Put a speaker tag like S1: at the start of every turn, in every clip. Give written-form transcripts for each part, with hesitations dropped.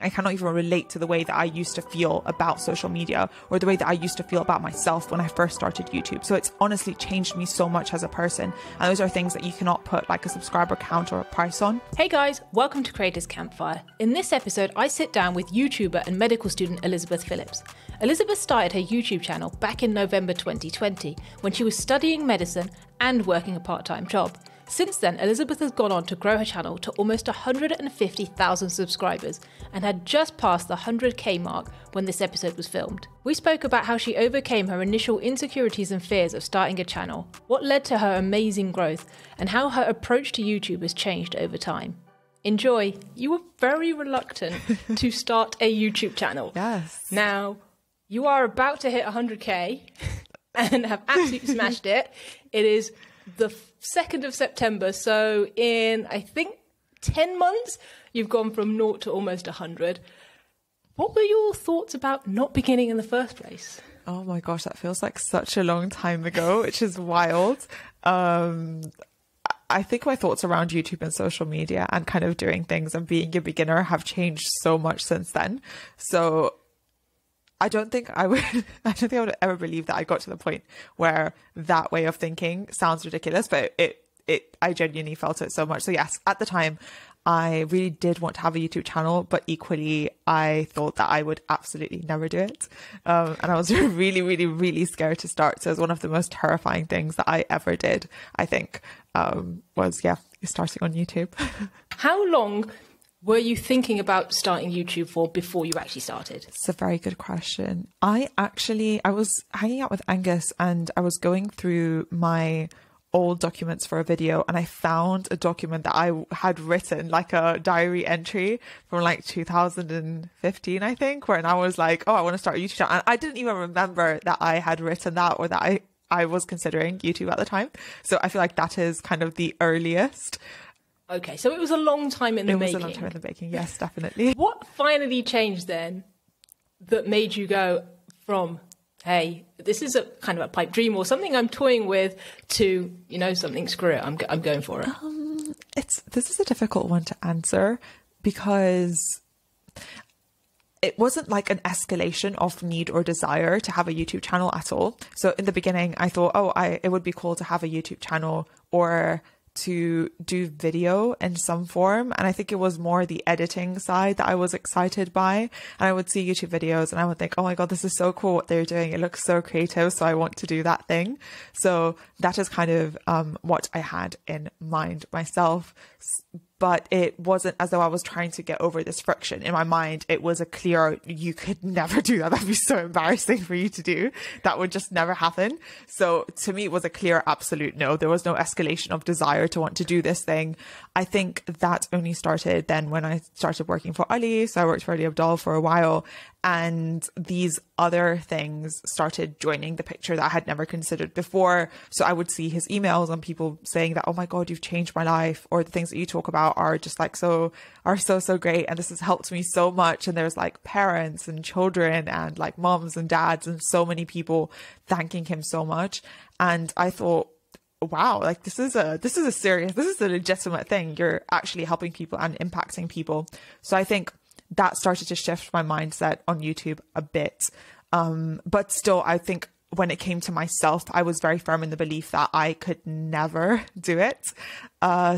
S1: I cannot even relate to the way that I used to feel about social media or the way that I used to feel about myself when I first started YouTube. So it's honestly changed me so much as a person. And those are things that you cannot put like a subscriber count or a price on.
S2: Hey guys, welcome to Creators Campfire. In this episode, I sit down with YouTuber and medical student Elizabeth Filips. Elizabeth started her YouTube channel back in November 2020 when she was studying medicine and working a part-time job. Since then, Elizabeth has gone on to grow her channel to almost 150,000 subscribers and had just passed the 100k mark when this episode was filmed. We spoke about how she overcame her initial insecurities and fears of starting a channel, what led to her amazing growth, and how her approach to YouTube has changed over time. Enjoy. You were very reluctant to start a YouTube channel.
S1: Yes.
S2: Now, you are about to hit 100k and have absolutely smashed it. It is the 2nd of September, so in, I think, 10 months, you've gone from 0 to almost 100. What were your thoughts about not beginning in the first place?
S1: Oh my gosh, that feels like such a long time ago, which is wild. I think my thoughts around YouTube and social media and kind of doing things and being a beginner have changed so much since then. So I don't think I would ever believe that I got to the point where that way of thinking sounds ridiculous, but I genuinely felt it so much. So yes, at the time, I really did want to have a YouTube channel, but equally, I thought that I would absolutely never do it. And I was really, really, really scared to start. So it was one of the most terrifying things that I ever did, I think, was starting on YouTube.
S2: How long were you thinking about starting YouTube for before you actually started?
S1: It's a very good question. I was hanging out with Angus and I was going through my old documents for a video and I found a document that I had written, like a diary entry from like 2015, I think, where I was like, oh, I want to start a YouTube channel. And I didn't even remember that I had written that or that I was considering YouTube at the time. So I feel like that is kind of the earliest.
S2: Okay, so it was a long time in the making.
S1: It was a long time in the making, yes, definitely.
S2: What finally changed then that made you go from, hey, this is a kind of a pipe dream or something I'm toying with, to, you know, something, screw it, I'm going for it?
S1: This is a difficult one to answer because it wasn't like an escalation of need or desire to have a YouTube channel at all. So in the beginning, I thought, it would be cool to have a YouTube channel or to do video in some form. And I think it was more the editing side that I was excited by. And I would see YouTube videos and I would think, oh my God, this is so cool what they're doing. It looks so creative. So I want to do that thing. So that is kind of what I had in mind myself. But it wasn't as though I was trying to get over this friction. In my mind, it was a clear, you could never do that. That'd be so embarrassing for you to do. That would just never happen. So to me, it was a clear, absolute no. There was no escalation of desire to want to do this thing. I think that only started then when I started working for Ali. So I worked for Ali Abdal for a while. And these other things started joining the picture that I had never considered before. So I would see his emails and people saying that, oh my God, you've changed my life. Or the things that you talk about are just like so great. And this has helped me so much. And there's like parents and children and like moms and dads and so many people thanking him so much. And I thought, wow, like this is a legitimate thing. You're actually helping people and impacting people. So I think that started to shift my mindset on YouTube a bit. But still, I think when it came to myself, I was very firm in the belief that I could never do it.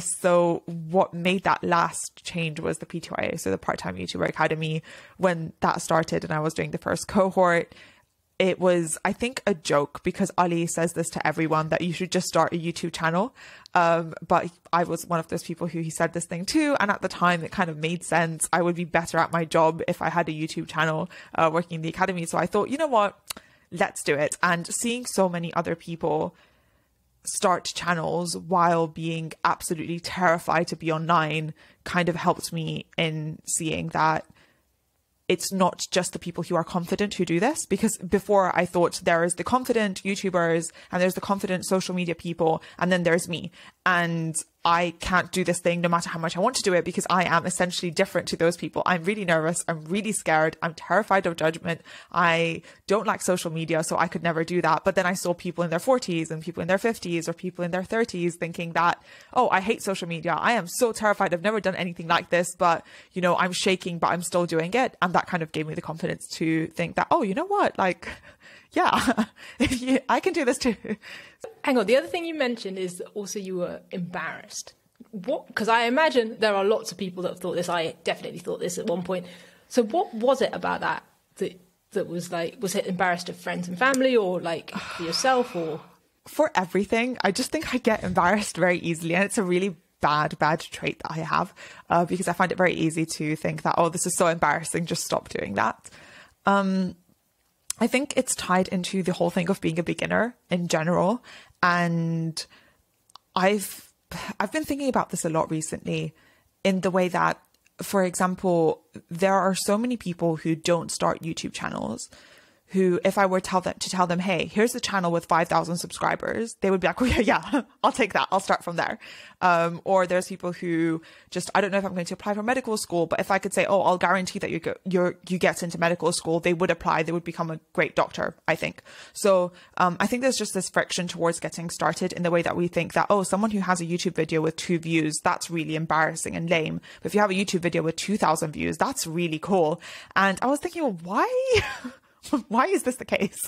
S1: So what made that last change was the PTYA, so the Part-Time YouTuber Academy. When that started and I was doing the first cohort, it was, I think, a joke because Ali says this to everyone that you should just start a YouTube channel. But I was one of those people who he said this thing to. And at the time, it kind of made sense. I would be better at my job if I had a YouTube channel working in the academy. So I thought, you know what, let's do it. And seeing so many other people start channels while being absolutely terrified to be online kind of helped me in seeing that it's not just the people who are confident who do this, because before I thought there is the confident YouTubers and there's the confident social media people and then there's me. And I can't do this thing no matter how much I want to do it, because I am essentially different to those people. I'm really nervous. I'm really scared. I'm terrified of judgment. I don't like social media, so I could never do that. But then I saw people in their 40s and people in their 50s or people in their 30s thinking that, oh, I hate social media. I am so terrified. I've never done anything like this, but you know, I'm shaking, but I'm still doing it. And that kind of gave me the confidence to think that, oh, you know what? Like, yeah, I can do this too.
S2: Hang on. The other thing you mentioned is also you were embarrassed. What? Because I imagine there are lots of people that have thought this. I definitely thought this at one point. So what was it about that was like, was it embarrassed of friends and family, or like for yourself, or?
S1: For everything. I just think I get embarrassed very easily, and it's a really bad trait that I have, because I find it very easy to think that, oh, this is so embarrassing, just stop doing that. I think it's tied into the whole thing of being a beginner in general. And I've been thinking about this a lot recently, in the way that, for example, there are so many people who don't start YouTube channels, who, if I were to tell them, hey, here's a channel with 5,000 subscribers, they would be like, oh yeah, I'll take that. I'll start from there. Or there's people who just, I don't know if I'm going to apply for medical school, but if I could say, oh, I'll guarantee that you get into medical school, they would apply. They would become a great doctor, I think. So I think there's just this friction towards getting started, in the way that we think that, oh, someone who has a YouTube video with 2 views, that's really embarrassing and lame. But if you have a YouTube video with 2,000 views, that's really cool. And I was thinking, well, why? Why is this the case?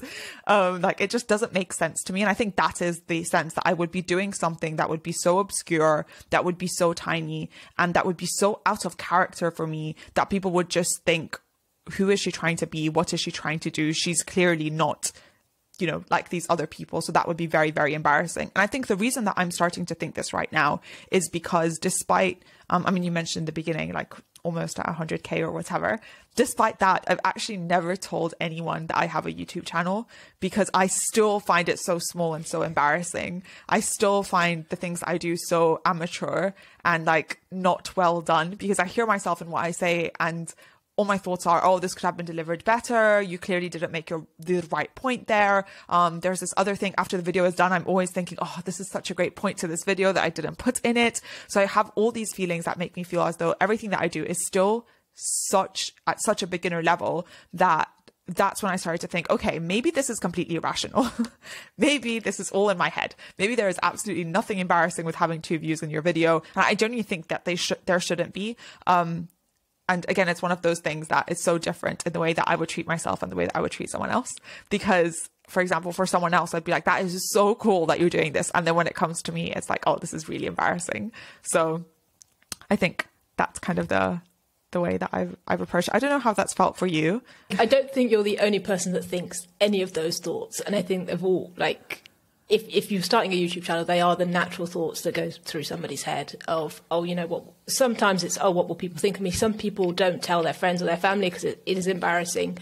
S1: Like, it just doesn't make sense to me. And I think that is the sense, that I would be doing something that would be so obscure, that would be so tiny, and that would be so out of character for me, that people would just think, who is she trying to be? What is she trying to do? She's clearly not, you know, like these other people. So that would be very, very embarrassing. And I think the reason that I'm starting to think this right now is because, despite, I mean, you mentioned in the beginning, like almost at 100K or whatever, despite that, I've actually never told anyone that I have a YouTube channel, because I still find it so small and so embarrassing. I still find the things I do so amateur and like not well done, because I hear myself in what I say, and all my thoughts are, oh, this could have been delivered better. You clearly didn't make the right point there. There's this other thing after the video is done. I'm always thinking, oh, this is such a great point to this video that I didn't put in it. So I have all these feelings that make me feel as though everything that I do is still at such a beginner level, that's when I started to think, okay, maybe this is completely irrational. Maybe this is all in my head. Maybe there is absolutely nothing embarrassing with having 2 views in your video. And I genuinely think that there shouldn't be. And again, it's one of those things that is so different in the way that I would treat myself and the way that I would treat someone else. Because, for example, for someone else, I'd be like, that is so cool that you're doing this. And then when it comes to me, it's like, oh, this is really embarrassing. So I think that's kind of the way that I've approached it. I don't know how that's felt for you.
S2: I don't think you're the only person that thinks any of those thoughts. And I think they've all, like, if you're starting a YouTube channel, they are the natural thoughts that go through somebody's head of, oh, you know what, sometimes it's, oh, what will people think of me? Some people don't tell their friends or their family because it is embarrassing.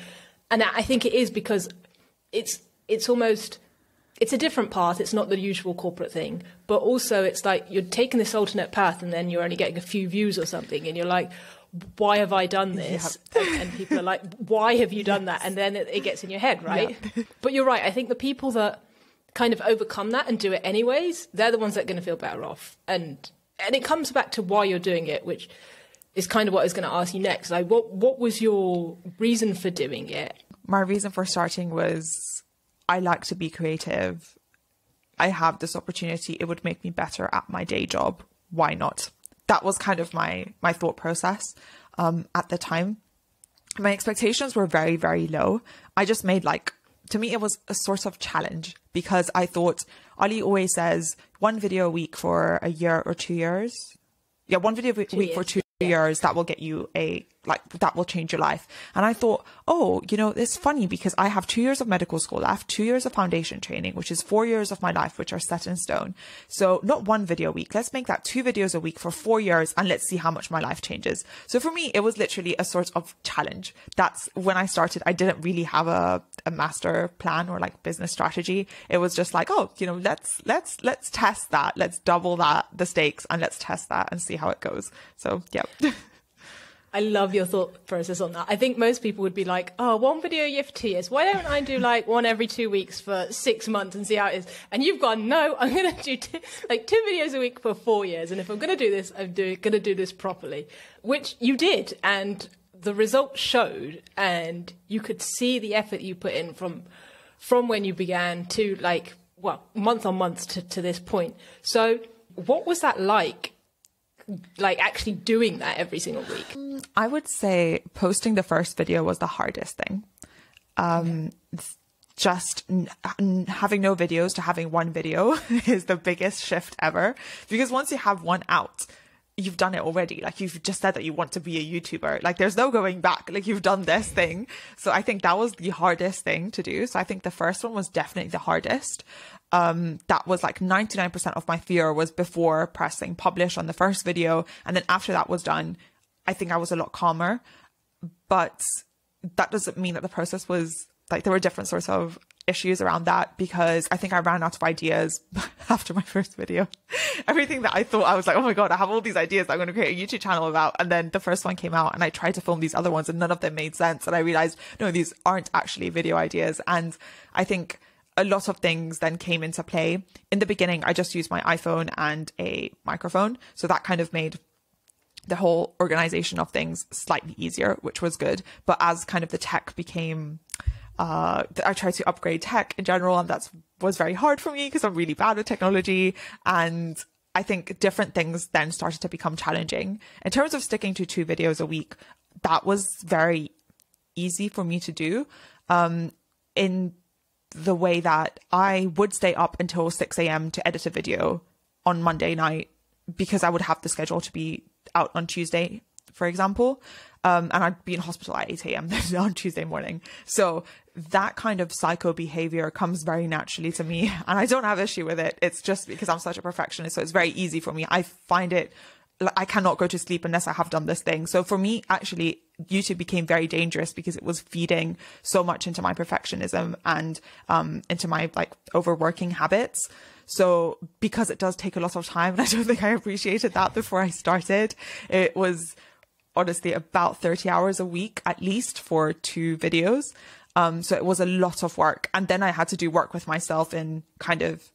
S2: And I think it is because it's a different path. It's not the usual corporate thing, but also it's like you're taking this alternate path and then you're only getting a few views or something. And you're like, why have I done this? Yeah. And people are like, why have you done that? And then it gets in your head, right? Yeah. But you're right. I think the people that kind of overcome that and do it anyways, they're the ones that are going to feel better off. And it comes back to why you're doing it, which is kind of what I was going to ask you next. Like, what was your reason for doing it?
S1: My reason for starting was I like to be creative. I have this opportunity. It would make me better at my day job. Why not? That was kind of my thought process at the time. My expectations were very, very low. I just made to me, it was a sort of challenge, because I thought, Ali always says 1 video a week for a year or 2 years. Yeah, 1 video a week for 2 years, that will get you that will change your life. And I thought, oh, you know, it's funny because I have 2 years of medical school left, 2 years of foundation training, which is 4 years of my life, which are set in stone. So not 1 video a week. Let's make that 2 videos a week for 4 years and let's see how much my life changes. So for me, it was literally a sort of challenge. That's when I started. I didn't really have a master plan or business strategy. It was just like, oh, you know, let's test that. Let's double the stakes and let's test that and see how it goes. So, yeah.
S2: I love your thought process on that. I think most people would be like, oh, one video a year for 2 years. Why don't I do like one every 2 weeks for 6 months and see how it is? And you've gone, no, I'm going to do two videos a week for 4 years. And if I'm going to do this, I'm going to do this properly, which you did. And the results showed, and you could see the effort you put in from when you began to like, well, month on month to this point. So what was that like actually doing that every single week?
S1: I would say posting the first video was the hardest thing. Just having no videos to having one video is the biggest shift ever, because once you have one out, you've done it already. Like, you've just said that you want to be a YouTuber. Like, there's no going back. Like, you've done this thing. So I think that was the hardest thing to do. So I think the first one was definitely the hardest. That was like 99% of my fear was before pressing publish on the first video. And then after that was done, I think I was a lot calmer. But that doesn't mean that the process was like, there were different sorts of issues around that, because I think I ran out of ideas after my first video. Everything that I thought, I was like, oh my God, I have all these ideas that I'm going to create a YouTube channel about. And then the first one came out and I tried to film these other ones and none of them made sense. And I realized, no, these aren't actually video ideas. And I think a lot of things then came into play. In the beginning, I just used my iPhone and a microphone. So that kind of made the whole organization of things slightly easier, which was good. But as kind of the tech became, I tried to upgrade tech in general, and that was very hard for me because I'm really bad with technology. And I think different things then started to become challenging. In terms of sticking to 2 videos a week, that was very easy for me to do, in the way that I would stay up until 6 a.m. to edit a video on Monday night, because I would have the schedule to be out on Tuesday, for example. And I'd be in hospital at 8 a.m. on Tuesday morning. So that kind of psycho behavior comes very naturally to me, and I don't have issue with it. It's just because I'm such a perfectionist. So it's very easy for me. I find it, I cannot go to sleep unless I have done this thing. So for me, actually, YouTube became very dangerous because it was feeding so much into my perfectionism and into my like overworking habits. So because it does take a lot of time, and I don't think I appreciated that before I started, it was honestly about 30 hours a week, at least, for 2 videos. So it was a lot of work. And then I had to do work with myself in kind of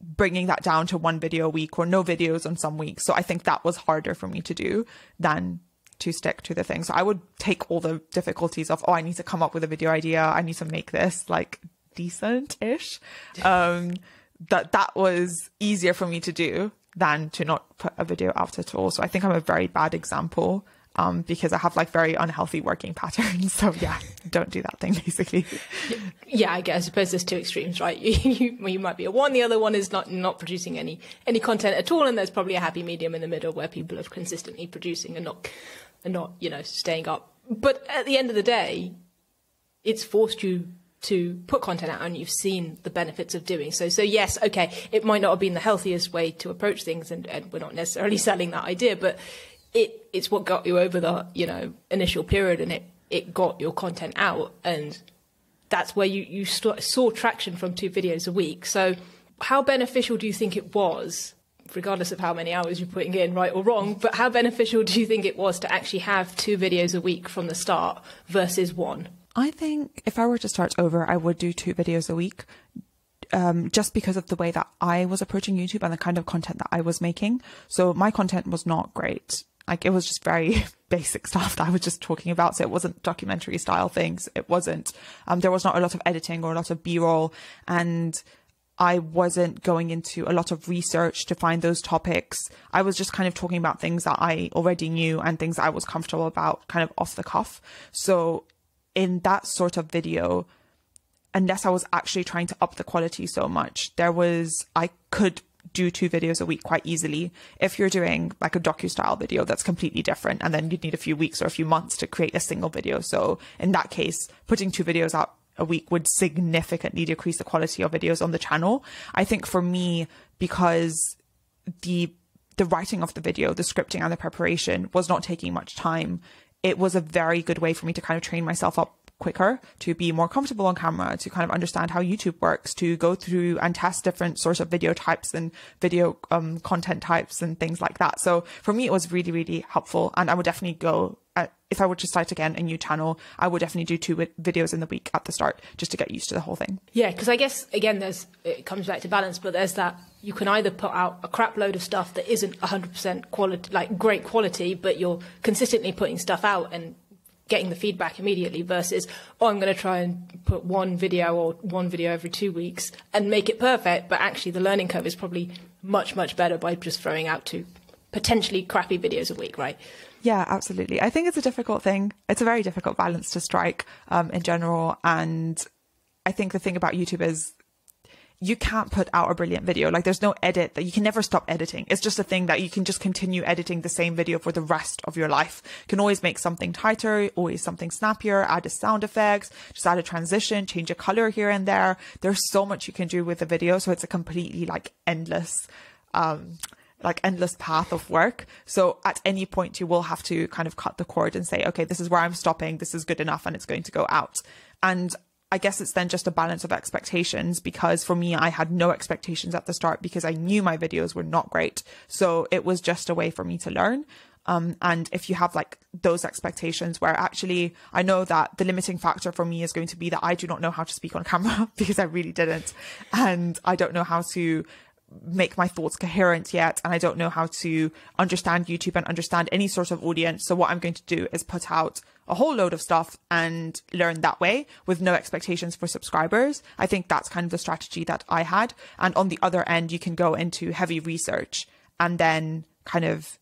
S1: bringing that down to 1 video a week or no videos on some weeks. So I think that was harder for me to do than to stick to the thing. So I would take all the difficulties of, oh, I need to come up with a video idea. I need to make this like decent-ish. That was easier for me to do than to not put a video out at all. So I think I'm a very bad example, because I have like very unhealthy working patterns. So yeah, don't do that thing, basically.
S2: Yeah, I suppose there's 2 extremes, right? You might be a one, the other one is not producing any content at all, and there's probably a happy medium in the middle where people are consistently producing and not staying up. But at the end of the day, it's forced you to put content out, and you've seen the benefits of doing so. So yes, okay, it might not have been the healthiest way to approach things, and we're not necessarily selling that idea, but it's what got you over the initial period, and it got your content out, and that's where you saw traction from 2 videos a week. So how beneficial do you think it was, regardless of how many hours you're putting in, right or wrong, but how beneficial do you think it was to actually have 2 videos a week from the start versus 1?
S1: I think if I were to start over, I would do 2 videos a week, just because of the way that I was approaching YouTube and the kind of content that I was making. So my content was not great. Like, it was just very basic stuff that I was just talking about. So it wasn't documentary style things. It wasn't, there was not a lot of editing or a lot of B-roll, and I wasn't going into a lot of research to find those topics. I was just kind of talking about things that I already knew and things I was comfortable about, kind of off the cuff. So in that sort of video, unless I was actually trying to up the quality so much, I could do 2 videos a week quite easily. If you're doing like a docu-style video, that's completely different. And then you'd need a few weeks or a few months to create a single video. So in that case, putting 2 videos out a week would significantly decrease the quality of videos on the channel. I think for me, because the writing of the video, the scripting and the preparation was not taking much time, it was a very good way for me to kind of train myself up quicker, to be more comfortable on camera, to kind of understand how YouTube works, to go through and test different sorts of video types and video content types and things like that. So for me, it was really, really helpful. And I would definitely go, if I were to start again a new channel, I would definitely do 2 videos in the week at the start just to get used to the whole thing.
S2: Yeah, because I guess, again, it comes back to balance, but there's that you can either put out a crap load of stuff that isn't 100% quality, like great quality, but you're consistently putting stuff out and getting the feedback immediately, versus, I'm going to try and put one video every 2 weeks and make it perfect, but actually the learning curve is probably much, much better by just throwing out 2 potentially crappy videos a week, right?
S1: Yeah, absolutely. I think it's a difficult thing. It's a very difficult balance to strike in general. And I think the thing about YouTube is you can't put out a brilliant video. Like there's no edit that you can never stop editing. It's just a thing that you can just continue editing the same video for the rest of your life. You can always make something tighter, always something snappier, add a sound effects, just add a transition, change a color here and there. There's so much you can do with the video. So it's a completely endless path of work. So at any point you will have to kind of cut the cord and say, okay, this is where I'm stopping. This is good enough and it's going to go out. And I guess it's then just a balance of expectations, because for me, I had no expectations at the start because I knew my videos were not great. So it was just a way for me to learn. And if you have those expectations where actually I know that the limiting factor for me is going to be that I do not know how to speak on camera because I really didn't. And I don't know how to make my thoughts coherent yet, and I don't know how to understand YouTube and understand any sort of audience. So what I'm going to do is put out a whole load of stuff and learn that way with no expectations for subscribers. I think that's kind of the strategy that I had. And on the other end, you can go into heavy research and then kind of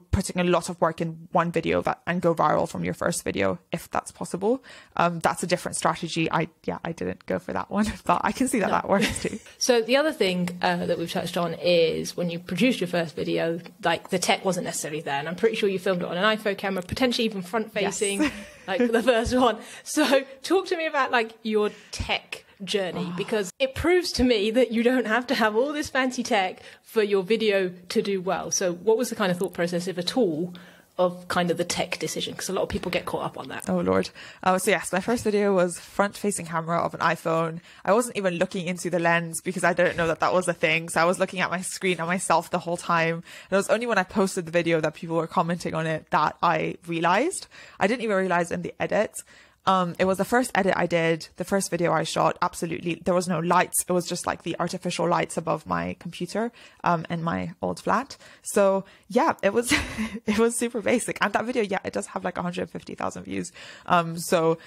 S1: putting a lot of work in one video and go viral from your first video, if that's possible. That's a different strategy. I didn't go for that one, but I can see that that works too.
S2: So the other thing that we've touched on is when you produced your first video, the tech wasn't necessarily there. And I'm pretty sure you filmed it on an iPhone camera, potentially even front facing, yes. The first one. So talk to me about your tech journey, because it proves to me that you don't have to have all this fancy tech for your video to do well. So what was the kind of thought process, if at all, of kind of the tech decision? Because a lot of people get caught up on that.
S1: Oh Lord. So yes, my first video was front facing camera of an iPhone. I wasn't even looking into the lens because I didn't know that was a thing. So I was looking at my screen and myself the whole time. And it was only when I posted the video that people were commenting on it that I realized. I didn't even realize in the edit. It was the first edit I did, the first video I shot. Absolutely. There was no lights. It was just the artificial lights above my computer, in my old flat. So yeah, it was, it was super basic. And that video, yeah, it does have 150,000 views. So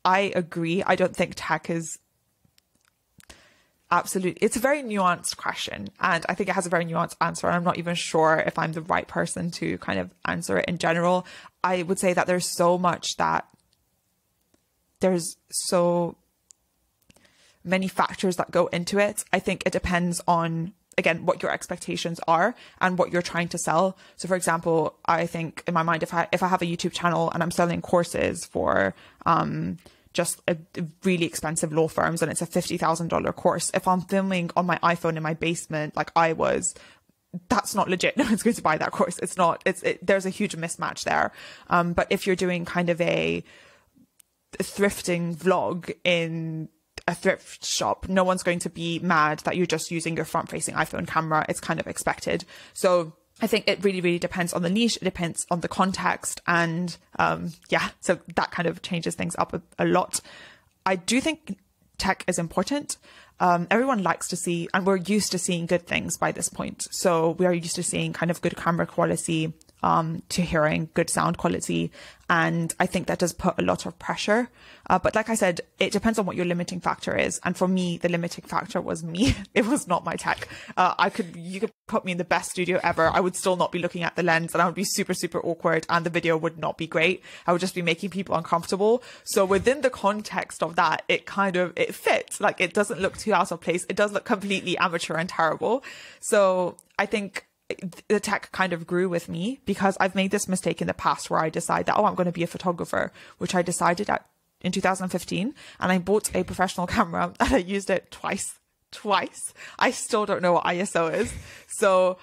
S1: I agree. I don't think tech is absolutely, it's a very nuanced question, and I think it has a very nuanced answer, and I'm not even sure if I'm the right person to kind of answer it in general. I would say that there's so many factors that go into it. I think it depends on, again, what your expectations are and what you're trying to sell. So for example, I think in my mind, if I have a YouTube channel and I'm selling courses for just a really expensive law firms and it's a $50,000 course, if I'm filming on my iPhone in my basement that's not legit. No one's going to buy that course. It's not. There's a huge mismatch there. But if you're doing kind of a thrifting vlog in a thrift shop, no one's going to be mad that you're just using your front-facing iPhone camera. It's kind of expected. So I think it really, really depends on the niche. It depends on the context. And so that kind of changes things up a lot. I do think tech is important. Everyone likes to see, and we're used to seeing good things by this point. So we are used to seeing kind of good camera quality, to hearing good sound quality. And I think that does put a lot of pressure. But like I said, it depends on what your limiting factor is. And for me, the limiting factor was me. It was not my tech. You could put me in the best studio ever. I would still not be looking at the lens, and I would be super, super awkward, and the video would not be great. I would just be making people uncomfortable. So within the context of that, it fits. It doesn't look too out of place. It does look completely amateur and terrible. So I think the tech kind of grew with me, because I've made this mistake in the past where I decide that, I'm going to be a photographer, which I decided in 2015, and I bought a professional camera and I used it twice. I still don't know what ISO is. So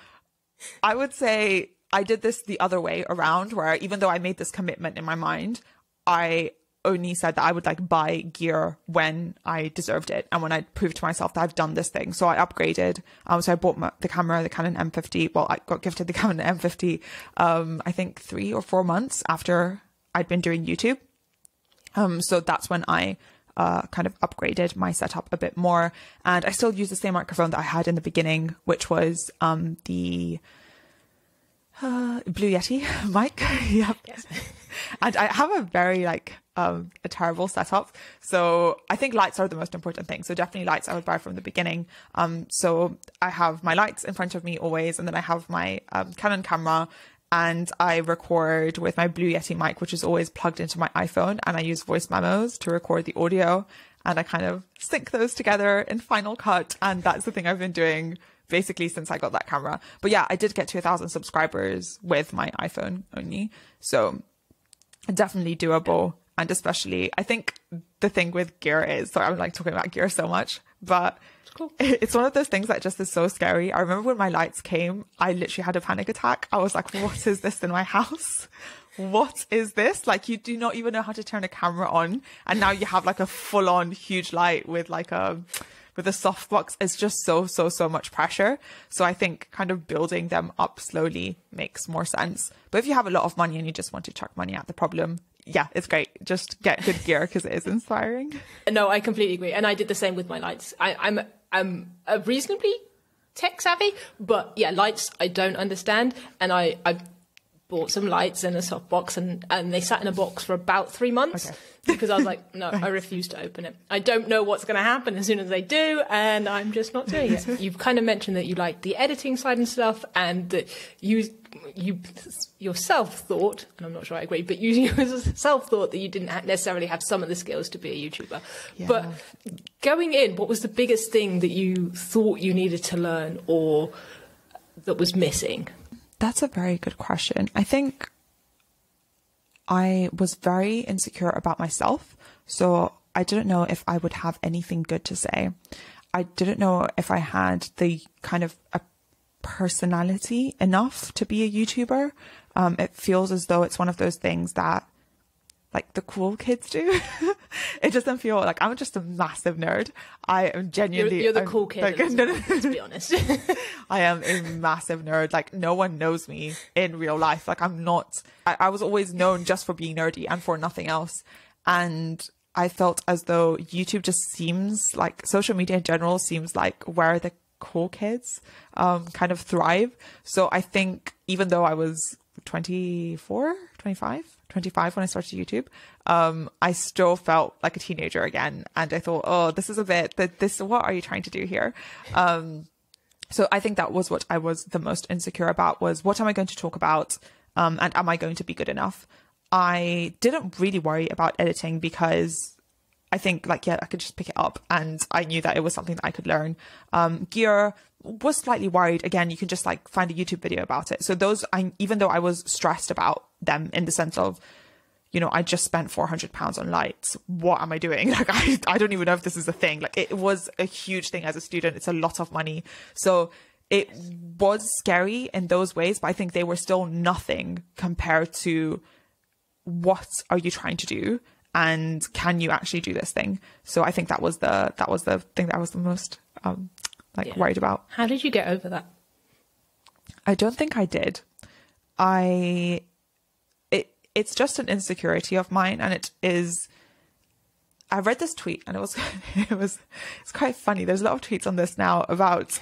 S1: I would say I did this the other way around, where even though I made this commitment in my mind, I only said that I would like buy gear when I deserved it and when I proved to myself that I've done this thing. So I upgraded. So I bought the camera, the Canon M50. Well, I got gifted the Canon M50, I think 3 or 4 months after I'd been doing YouTube. So that's when I kind of upgraded my setup a bit more. And I still use the same microphone that I had in the beginning, which was the Blue Yeti mic. Yep. Yes. And I have a very like a terrible setup. So I think lights are the most important thing. So definitely lights I would buy from the beginning. So I have my lights in front of me always. And then I have my Canon camera, and I record with my Blue Yeti mic, which is always plugged into my iPhone. And I use voice memos to record the audio, and I kind of sync those together in Final Cut. And that's the thing I've been doing basically since I got that camera. But yeah, I did get to 1,000 subscribers with my iPhone only. So definitely doable. And especially, I think the thing with gear is, sorry, I'm like talking about gear so much, but cool. It's one of those things that just is so scary. I remember when my lights came, I literally had a panic attack. I was like, what is this in my house? What is this? Like, you do not even know how to turn a camera on. And now you have like a full on huge light with like with a softbox. It's just so much pressure. So I think kind of building them up slowly makes more sense. But if you have a lot of money and you just want to chuck money at the problem, yeah, it's great. Just get good gear because it is inspiring.
S2: No, I completely agree. And I did the same with my lights. I'm a reasonably tech savvy, but yeah, lights I don't understand. And I bought some lights and a softbox, and they sat in a box for about 3 months. Okay. Because I was like, no, I refuse to open it. I don't know what's going to happen as soon as they do, and I'm just not doing it. You've kind of mentioned that you like the editing side and stuff, and that you yourself thought, and I'm not sure I agree, but you yourself thought that you didn't necessarily have some of the skills to be a YouTuber. Yeah. But going in, what was the biggest thing that you thought you needed to learn or that was missing?
S1: That's a very good question. I think I was very insecure about myself. So I didn't know if I would have anything good to say. I didn't know if I had the kind of a personality enough to be a YouTuber. It feels as though it's one of those things that like the cool kids do. It doesn't feel like I'm just a massive nerd. I am genuinely...
S2: You're the cool kid. Like, let's be honest.
S1: I am a massive nerd. Like no one knows me in real life. Like I'm not... I was always known just for being nerdy and for nothing else. And I felt as though YouTube just seems like... Social media in general seems like where the cool kids kind of thrive. So I think even though I was 25 when I started YouTube, I still felt like a teenager again. And I thought, oh, this is a bit what are you trying to do here? So I think that was what I was the most insecure about, was what am I going to talk about? And am I going to be good enough? I didn't really worry about editing because I think like, yeah, I could just pick it up, and I knew that it was something that I could learn. Gear was slightly worried. Again, you can just like find a YouTube video about it. So those, even though I was stressed about them in the sense of, you know, I just spent £400 on lights. What am I doing? Like, I don't even know if this is a thing. Like it was a huge thing as a student. It's a lot of money. So it was scary in those ways, but I think they were still nothing compared to what are you trying to do? And can you actually do this thing? So I think that was the thing that I was the most worried about.
S2: How did you get over that?
S1: I don't think I did. It's just an insecurity of mine, and it is. I read this tweet, and it's quite funny. There's a lot of tweets on this now about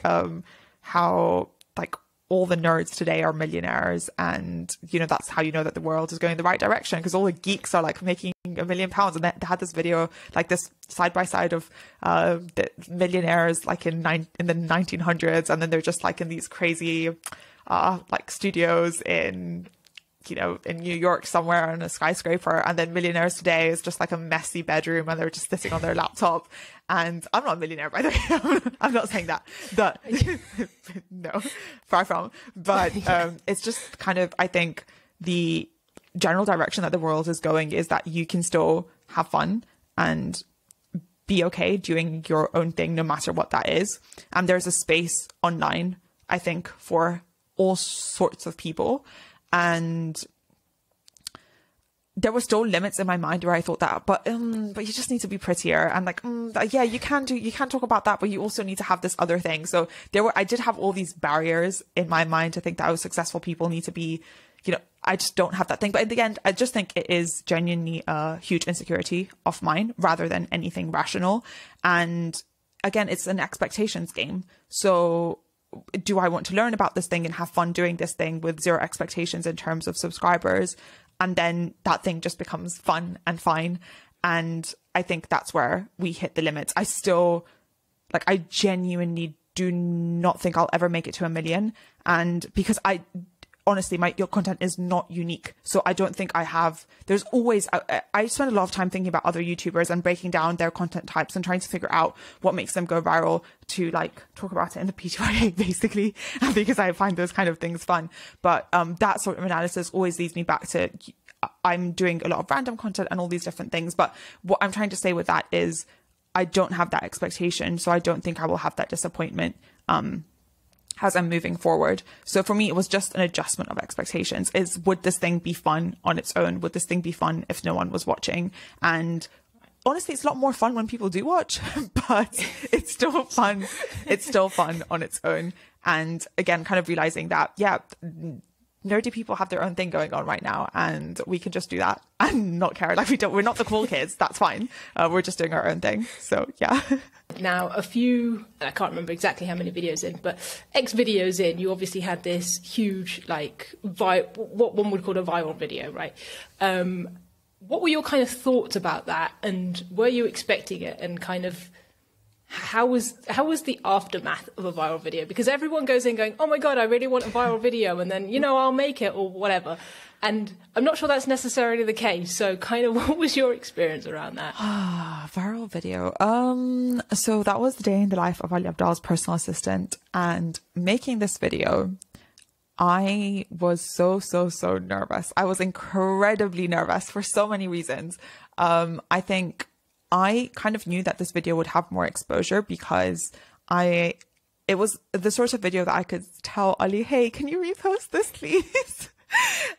S1: how like all the nerds today are millionaires, and you know that's how you know that the world is going in the right direction, because all the geeks are like making £1 million. And they had this video, like this side by side of the millionaires like in the 1900s, and then they're just like in these crazy like studios in, you know, in New York somewhere on a skyscraper, and then millionaires today is just like a messy bedroom and they're just sitting on their laptop. And I'm not a millionaire, by the way. I'm not saying that, but no, far from. But it's just kind of, I think the general direction that the world is going is that you can still have fun and be okay doing your own thing, no matter what that is. And there's a space online, I think, for all sorts of people. And there were still limits in my mind where I thought that, but you just need to be prettier, and like, yeah, you can talk about that, but you also need to have this other thing. So I did have all these barriers in my mind to think that successful people need to be, you know, I just don't have that thing. But in the end, I just think it is genuinely a huge insecurity of mine rather than anything rational. And again, it's an expectations game. So do I want to learn about this thing and have fun doing this thing with zero expectations in terms of subscribers? And then that thing just becomes fun and fine. And I think that's where we hit the limits. I genuinely do not think I'll ever make it to 1 million. And because honestly, your content is not unique. So I don't think there's always, I spend a lot of time thinking about other YouTubers and breaking down their content types and trying to figure out what makes them go viral to like talk about it in the PTYA basically, because I find those kind of things fun. But that sort of analysis always leads me back to, I'm doing a lot of random content and all these different things. But what I'm trying to say with that is I don't have that expectation. So I don't think I will have that disappointment as I'm moving forward. So for me, it was just an adjustment of expectations. Would this thing be fun on its own? Would this thing be fun if no one was watching? And honestly, it's a lot more fun when people do watch, but it's still fun. It's still fun on its own. And again, kind of realizing that, yeah, nerdy people have their own thing going on right now, and we can just do that and not care. Like we're not the cool kids. That's fine. We're just doing our own thing. So yeah.
S2: Now, I can't remember exactly how many videos in, but X videos in, you obviously had this huge, like, what one would call a viral video, right? What were your kind of thoughts about that? And were you expecting it? And kind of, how was the aftermath of a viral video? Because everyone goes in going, oh my God, I really want a viral video. And then, I'll make it or whatever. And I'm not sure that's necessarily the case. So kind of what was your experience around that?
S1: Viral video. So that was the day in the life of Ali Abdaal's personal assistant, and making this video, I was so nervous. I was incredibly nervous for so many reasons. I think I kind of knew that this video would have more exposure because it was the sort of video that I could tell Ali, hey, can you repost this please?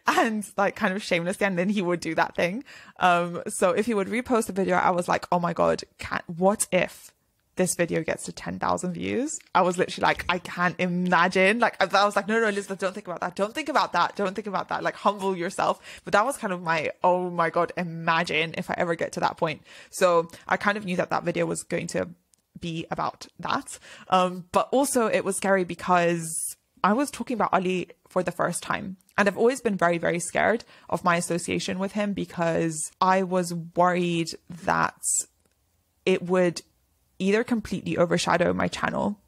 S1: And like kind of shamelessly, and then he would do that thing. So if he would repost the video, I was like, oh my God, what if this video gets to 10,000 views? I was literally like, I can't imagine. Like, I was like, no, Elizabeth, don't think about that. Don't think about that. Don't think about that. Like, humble yourself. But that was kind of my, oh my God, imagine if I ever get to that point. So I kind of knew that video was going to be about that. But also it was scary because I was talking about Ali for the first time. And I've always been very, very scared of my association with him because I was worried that it would either completely overshadow my channel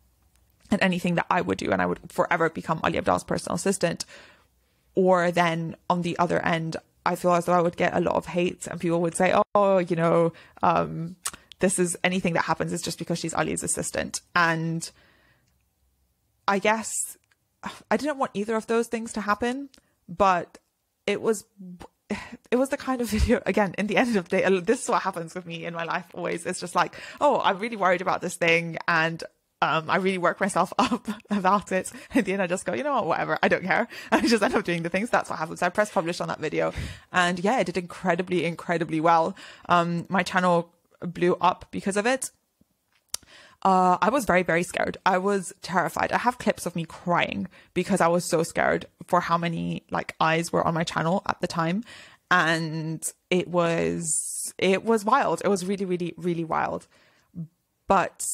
S1: and anything that I would do, and I would forever become Ali Abdaal's personal assistant. Or then on the other end, I feel as though I would get a lot of hate and people would say, oh, this is anything that happens is just because she's Ali's assistant. And I guess I didn't want either of those things to happen, but it was the kind of video, again, in the end of the day, this is what happens with me in my life always. It's just like, oh, I'm really worried about this thing, and I really work myself up about it. In the end, I just go, you know what, whatever, I don't care. And I just end up doing the things. That's what happens. I press publish on that video, and yeah, it did incredibly well. My channel blew up because of it. I was very, very scared. I was terrified. I have clips of me crying because I was so scared for how many like eyes were on my channel at the time. And it was wild. It was really wild. But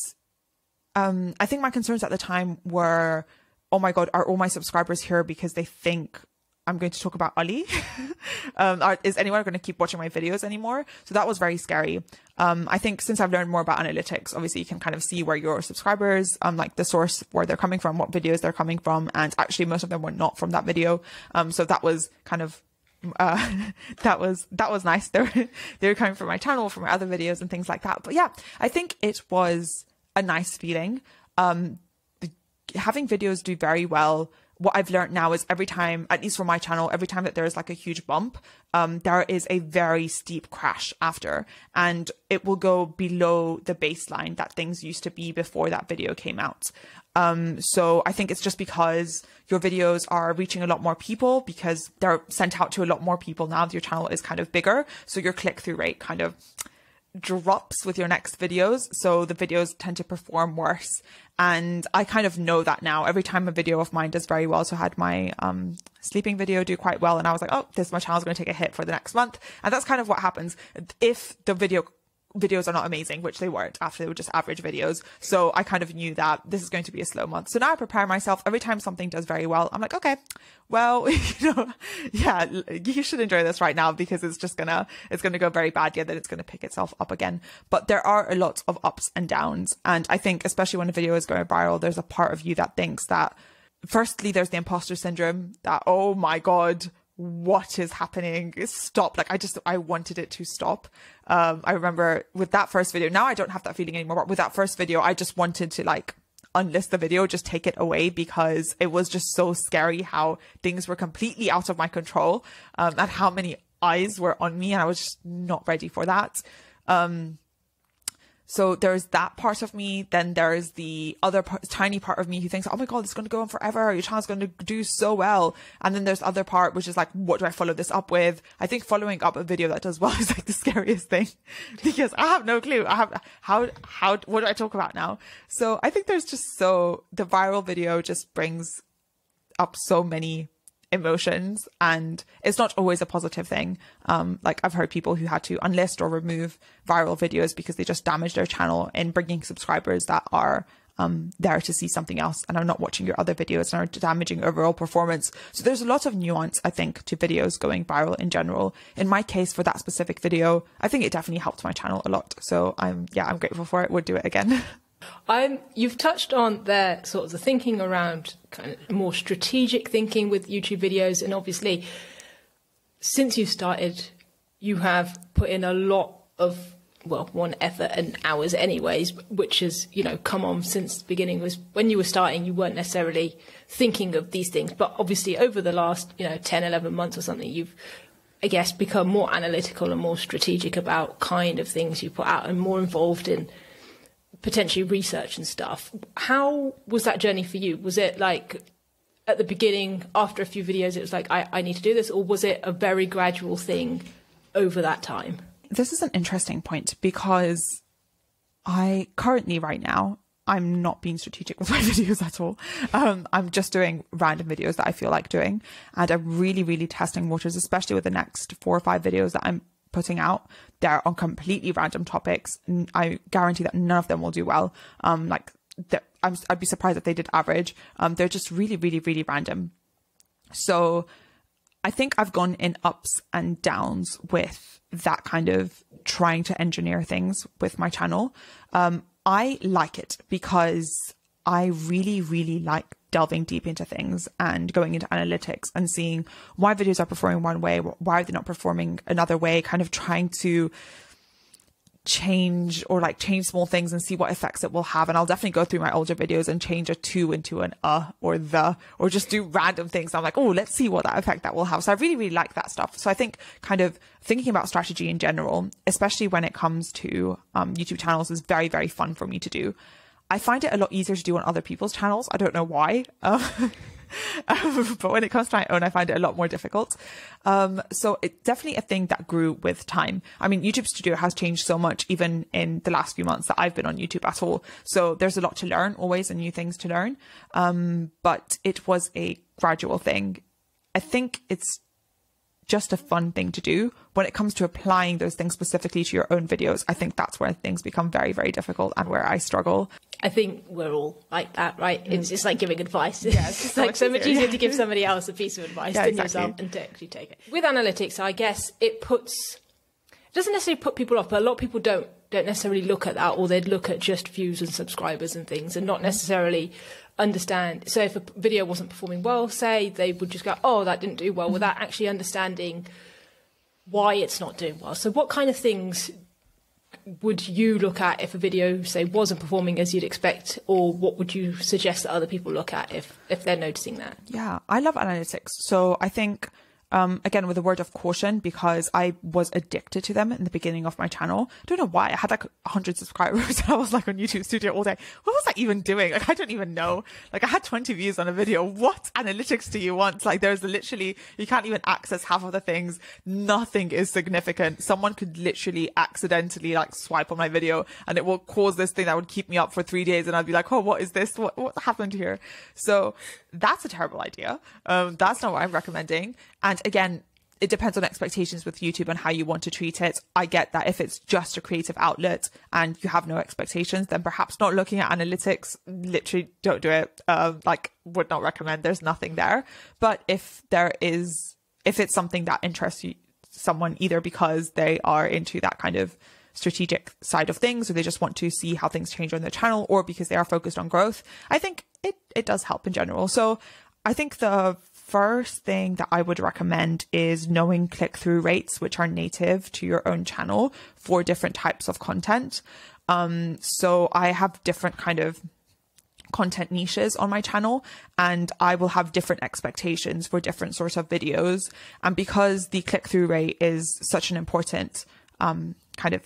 S1: I think my concerns at the time were, oh my God, are all my subscribers here because they think I'm going to talk about Ali? Is anyone going to keep watching my videos anymore? So that was very scary. I think since I've learned more about analytics, obviously you can kind of see where your subscribers, like the source where they're coming from, what videos they're coming from. And actually most of them were not from that video. So that was kind of, that was nice. They were coming from my channel, from my other videos and things like that. But yeah, I think it was a nice feeling. Having videos do very well. What I've learned now is every time, at least for my channel, every time that there is like a huge bump, there is a very steep crash after, and it will go below the baseline that things used to be before that video came out. So I think it's just because your videos are reaching a lot more people because they're sent out to a lot more people now that your channel is kind of bigger. So your click-through rate kind of drops with your next videos. So the videos tend to perform worse. And I kind of know that now. Every time a video of mine does very well. So I had my sleeping video do quite well. And I was like, oh, my channel's going to take a hit for the next month. And that's kind of what happens if the videos are not amazing, which they weren't after they were just average videos. So I kind of knew that this is going to be a slow month. So now I prepare myself. Every time something does very well, I'm like, okay, well, yeah, you should enjoy this right now because it's gonna go very bad. Yeah, then it's going to pick itself up again. But there are a lot of ups and downs. And I think especially when a video is going viral, there's a part of you that thinks that firstly, there's the imposter syndrome that, oh my God, what is happening? Stop. Like, I wanted it to stop. I remember with that first video, now I don't have that feeling anymore, but with that first video, I just wanted to like unlist the video, just take it away because it was just so scary how things were completely out of my control, and how many eyes were on me. And I was just not ready for that. So there's that part of me. Then there's the other tiny part of me who thinks, oh my God, it's going to go on forever. Your channel's going to do so well. And then there's the other part, which is like, what do I follow this up with? I think following up a video that does well is like the scariest thing because I have no clue. What do I talk about now? So I think there's just the viral video just brings up so many emotions, and it's not always a positive thing. Like I've heard people who had to unlist or remove viral videos because they just damaged their channel in bringing subscribers that are there to see something else and are not watching your other videos and are damaging overall performance. So there's a lot of nuance, I think, to videos going viral in general. In my case, for that specific video, I think it definitely helped my channel a lot. So I'm grateful for it. Would do it again.
S2: You've touched on there sort of the thinking around kind of more strategic thinking with YouTube videos, and obviously since you started you have put in a lot of effort and hours anyways, which has come on since the beginning. Was when you were starting you weren't necessarily thinking of these things, but obviously over the last 10-11 months or something you've, I guess, become more analytical and more strategic about kind of things you put out and more involved in potentially research and stuff. How was that journey for you? Was it like at the beginning, after a few videos, it was like, I need to do this, or was it a very gradual thing over that time?
S1: This is an interesting point because I currently right now, I'm not being strategic with my videos at all. I'm just doing random videos that I feel like doing. And I'm really, really testing waters, especially with the next 4 or 5 videos that I'm putting out. They're on completely random topics. I guarantee that none of them will do well. I'd be surprised if they did average. They're just really, really, really random. So I think I've gone in ups and downs with that kind of trying to engineer things with my channel. I like it because I really, really like delving deep into things and going into analytics and seeing why videos are performing one way, why are they not performing another way, kind of trying to change small things and see what effects it will have. And I'll definitely go through my older videos and change a to into an or just do random things. I'm like, oh, let's see what that effect that will have. So I really, really like that stuff. So I think kind of thinking about strategy in general, especially when it comes to YouTube channels, is very, very fun for me to do. I find it a lot easier to do on other people's channels. I don't know why. But when it comes to my own, I find it a lot more difficult. So it's definitely a thing that grew with time. I mean, YouTube Studio has changed so much even in the last few months that I've been on YouTube at all. So there's a lot to learn, always, and new things to learn. But it was a gradual thing. I think it's just a fun thing to do. When it comes to applying those things specifically to your own videos, I think that's where things become very, very difficult and where I struggle.
S2: I think we're all like that, right? It's just like giving advice. Yeah, it's like so much easier to give somebody else a piece of advice than yourself and to actually take it. With analytics, I guess it doesn't necessarily put people off, but a lot of people don't necessarily look at that, or they'd look at just views and subscribers and things and not necessarily understand. So if a video wasn't performing well, say, they would just go, oh, that didn't do well, without actually understanding why it's not doing well. So what kind of things would you look at if a video, say, wasn't performing as you'd expect, or what would you suggest that other people look at if they're noticing that?
S1: Yeah, I love analytics. So I think again, with a word of caution, because I was addicted to them in the beginning of my channel. I don't know why. I had like 100 subscribers. I was like on YouTube Studio all day. What was I even doing? Like, I don't even know. Like, I had 20 views on a video. What analytics do you want? Like, there's literally, you can't even access half of the things. Nothing is significant. Someone could literally accidentally like swipe on my video and it will cause this thing that would keep me up for 3 days. And I'd be like, oh, what is this? What happened here? So that's a terrible idea. That's not what I'm recommending. And again, it depends on expectations with YouTube and how you want to treat it. I get that if it's just a creative outlet and you have no expectations, then perhaps not looking at analytics, literally don't do it. Would not recommend. There's nothing there. But if it's something that interests someone, either because they are into that kind of strategic side of things, or they just want to see how things change on their channel, or because they are focused on growth, I think it does help in general. So I think the first thing that I would recommend is knowing click-through rates, which are native to your own channel for different types of content. So I have different kind of content niches on my channel, and I will have different expectations for different sorts of videos. And because the click-through rate is such an important kind of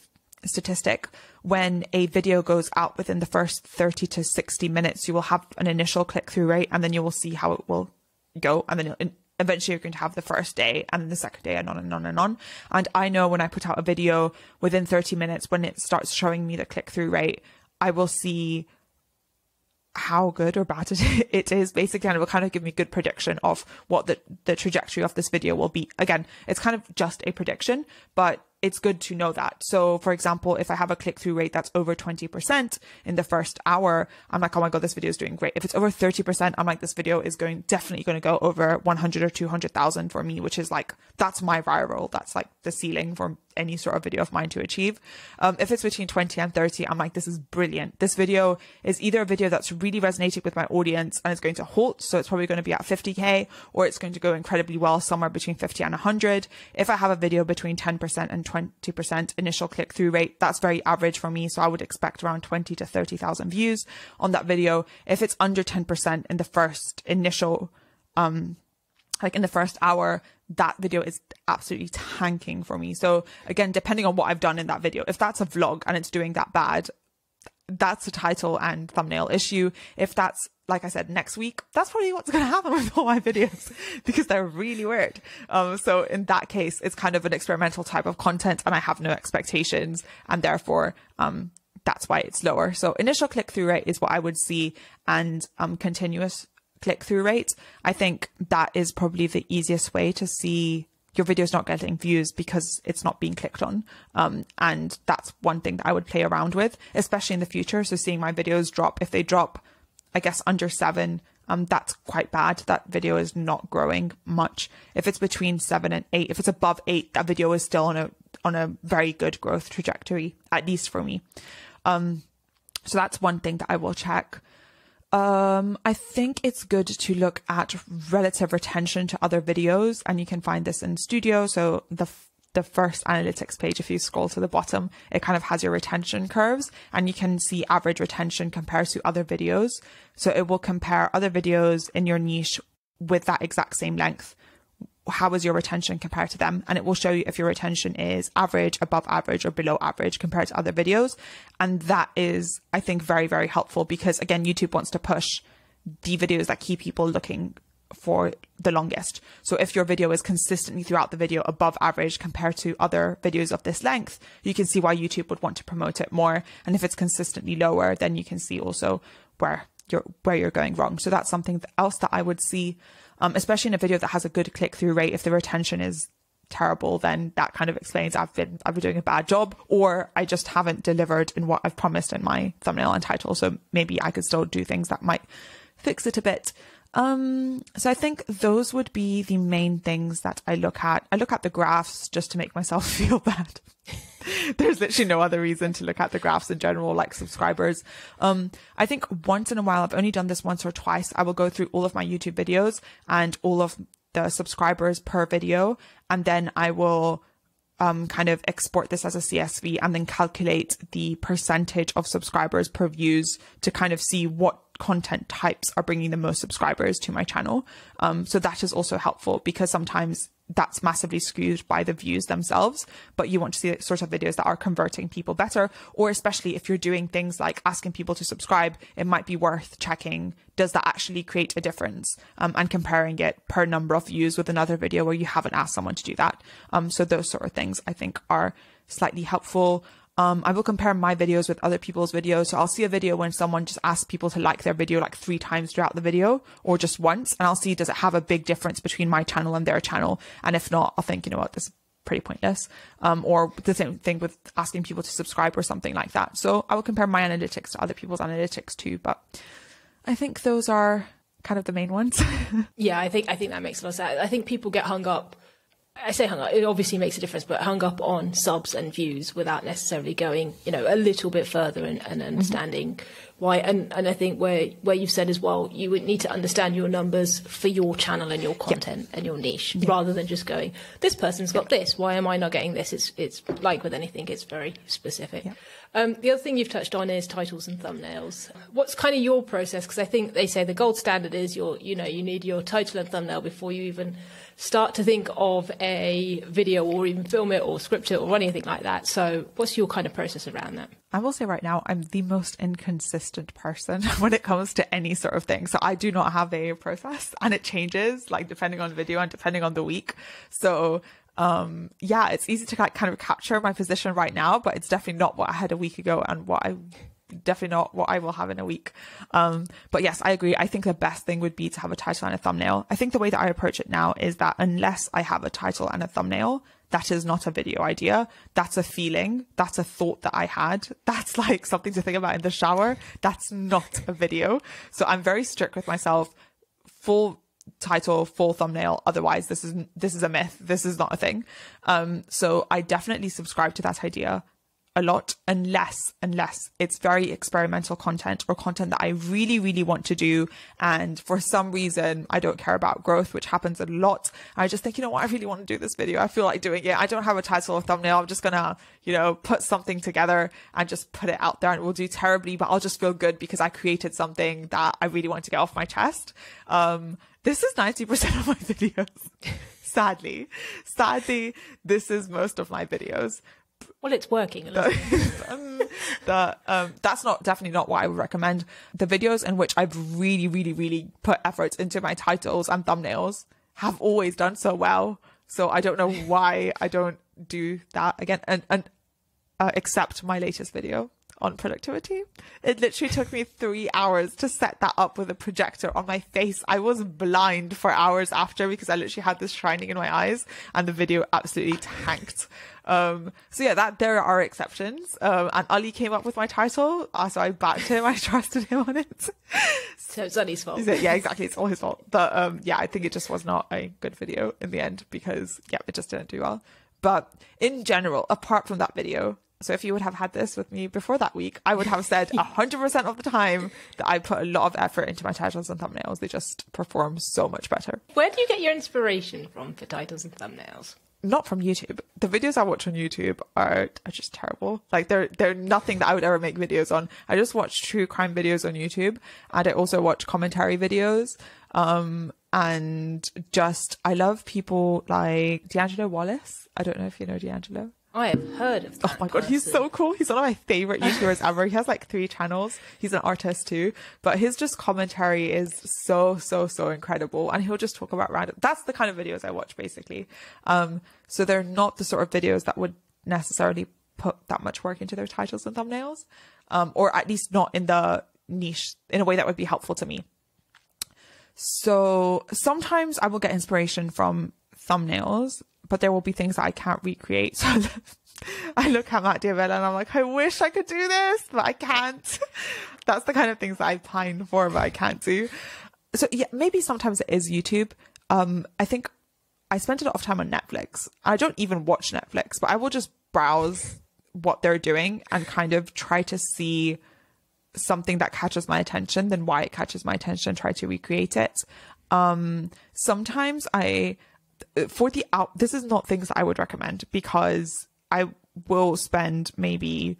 S1: statistic, when a video goes out within the first 30 to 60 minutes, you will have an initial click-through rate, and then you will see how it will go. And then eventually you're going to have the first day and then the second day, and on and on and on. And I know when I put out a video within 30 minutes, when it starts showing me the click-through rate, I will see how good or bad it is, basically, and it will kind of give me a good prediction of what the trajectory of this video will be. Again, it's kind of just a prediction, but it's good to know that. So for example, if I have a click-through rate that's over 20% in the first hour, I'm like, oh my God, this video is doing great. If it's over 30%, I'm like, this video is definitely going to go over 100 or 200,000 for me, which is like, that's my viral. That's like the ceiling for any sort of video of mine to achieve. If it's between 20 and 30, I'm like, this is brilliant. This video is either a video that's really resonating with my audience and it's going to halt, so it's probably going to be at 50K, or it's going to go incredibly well somewhere between 50 and 100. If I have a video between 10% and 20% initial click-through rate, that's very average for me. So I would expect around 20 to 30,000 views on that video. If it's under 10% in the first initial, like in the first hour, that video is absolutely tanking for me. So again, depending on what I've done in that video, if that's a vlog and it's doing that bad, that's a title and thumbnail issue. If that's, like I said, next week, that's probably what's going to happen with all my videos, because they're really weird. So in that case, it's kind of an experimental type of content and I have no expectations, and therefore, that's why it's lower. So initial click-through rate is what I would see, and continuous click-through rate. I think that is probably the easiest way to see your video's not getting views because it's not being clicked on. And that's one thing that I would play around with, especially in the future. So seeing my videos drop, if they drop, I guess, under 7, that's quite bad. That video is not growing much. If it's between 7 and 8, if it's above 8, that video is still on a very good growth trajectory, at least for me. So that's one thing that I will check. I think it's good to look at relative retention to other videos, and you can find this in Studio. So the first analytics page, if you scroll to the bottom, it kind of has your retention curves, and you can see average retention compared to other videos. So it will compare other videos in your niche with that exact same length. How is your retention compared to them? And it will show you if your retention is average, above average, or below average compared to other videos. And that is, I think, very, very helpful, because again, YouTube wants to push the videos that keep people looking for the longest. So if your video is consistently throughout the video above average compared to other videos of this length, you can see why YouTube would want to promote it more. And if it's consistently lower, then you can see also where you're going wrong. So that's something else that I would see. Especially in a video that has a good click-through rate. If the retention is terrible, then that kind of explains I've been doing a bad job, or I just haven't delivered in what I've promised in my thumbnail and title. So maybe I could still do things that might fix it a bit. So I think those would be the main things that I look at. I look at the graphs just to make myself feel bad. There's literally no other reason to look at the graphs in general, like subscribers. I think once in a while, I've only done this once or twice, I will go through all of my YouTube videos and all of the subscribers per video, and then I will kind of export this as a CSV and then calculate the percentage of subscribers per views to kind of see what content types are bringing the most subscribers to my channel. So that is also helpful, because sometimes that's massively skewed by the views themselves, but you want to see the sort of videos that are converting people better. Or especially if you're doing things like asking people to subscribe, it might be worth checking, does that actually create a difference? And comparing it per number of views with another video where you haven't asked someone to do that. So those sort of things I think are slightly helpful. I will compare my videos with other people's videos. So I'll see a video when someone just asks people to like their video like 3 times throughout the video, or just once. And I'll see, does it have a big difference between my channel and their channel? And if not, I'll think, you know what, this is pretty pointless. Or the same thing with asking people to subscribe or something like that. So I will compare my analytics to other people's analytics too. But I think those are kind of the main ones.
S2: Yeah, I think that makes a lot of sense. I think people get hung up. I say hung up, it obviously makes a difference, but hung up on subs and views without necessarily going, you know, a little bit further and understanding why. And I think where you've said as well, you would need to understand your numbers for your channel and your content and your niche, rather than just going, this person's got this, why am I not getting this? It's like with anything, it's very specific. The other thing you've touched on is titles and thumbnails. What's kind of your process? Because I think they say the gold standard is you need your title and thumbnail before you even start to think of a video or even film it or script it or anything like that. So what's your kind of process around that?
S1: I will say right now, I'm the most inconsistent person when it comes to any sort of thing. So I do not have a process, and it changes like depending on the video and depending on the week. So yeah, it's easy to kind of capture my position right now, but it's definitely not what I had a week ago and definitely not what I will have in a week. But yes, I agree. I think the best thing would be to have a title and a thumbnail. I think the way that I approach it now is that unless I have a title and a thumbnail, that is not a video idea. That's a feeling. That's a thought that I had. That's like something to think about in the shower. That's not a video. So I'm very strict with myself. Full title, full thumbnail. Otherwise, this is a myth. This is not a thing. So I definitely subscribe to that idea a lot, unless it's very experimental content or content that I really, really want to do. And for some reason, I don't care about growth, which happens a lot. I just think, you know what, I really want to do this video. I feel like doing it. I don't have a title or thumbnail. I'm just gonna, put something together and just put it out there, and it will do terribly, but I'll just feel good because I created something that I really want to get off my chest. This is 90% of my videos. Sadly, this is most of my videos.
S2: Well, it's working.
S1: That's definitely not what I would recommend. The videos in which I've really, really, really put efforts into my titles and thumbnails have always done so well. So I don't know why I don't do that again. And except my latest video on productivity. It literally took me 3 hours to set that up with a projector on my face. I was blind for hours after because I literally had this shining in my eyes, and the video absolutely tanked. So yeah, there are exceptions. And Ali came up with my title, so I backed him. I trusted him on it.
S2: So it's Ali's fault.
S1: Yeah, exactly. It's all his fault. But yeah, I think it just was not a good video in the end because it just didn't do well. But in general, apart from that video, so if you would have had this with me before that week, I would have said 100% of the time that I put a lot of effort into my titles and thumbnails. They just perform so much better.
S2: Where do you get your inspiration from for titles and thumbnails?
S1: Not from YouTube. The videos I watch on YouTube are just terrible. Like they're nothing that I would ever make videos on. I just watch true crime videos on YouTube, and I also watch commentary videos. And I love people like D'Angelo Wallace. I don't know if you know D'Angelo.
S2: I have heard of that.
S1: Oh my God, he's so cool. He's one of my favorite YouTubers ever. He has like 3 channels. He's an artist too, but his just commentary is so incredible. And he'll just talk about random, that's the kind of videos I watch basically. So they're not the sort of videos that would necessarily put that much work into their titles and thumbnails, or at least not in the niche in a way that would be helpful to me. So sometimes I will get inspiration from thumbnails, but there will be things that I can't recreate. So I look at Matt Diabella and I'm like, I wish I could do this, but I can't. That's the kind of things that I pine for, but I can't do. So yeah, maybe sometimes it is YouTube. I think I spent a lot of time on Netflix. I don't even watch Netflix, but I will just browse what they're doing and kind of try to see something that catches my attention, then why it catches my attention, try to recreate it. Sometimes this is not things that I would recommend, because I will spend maybe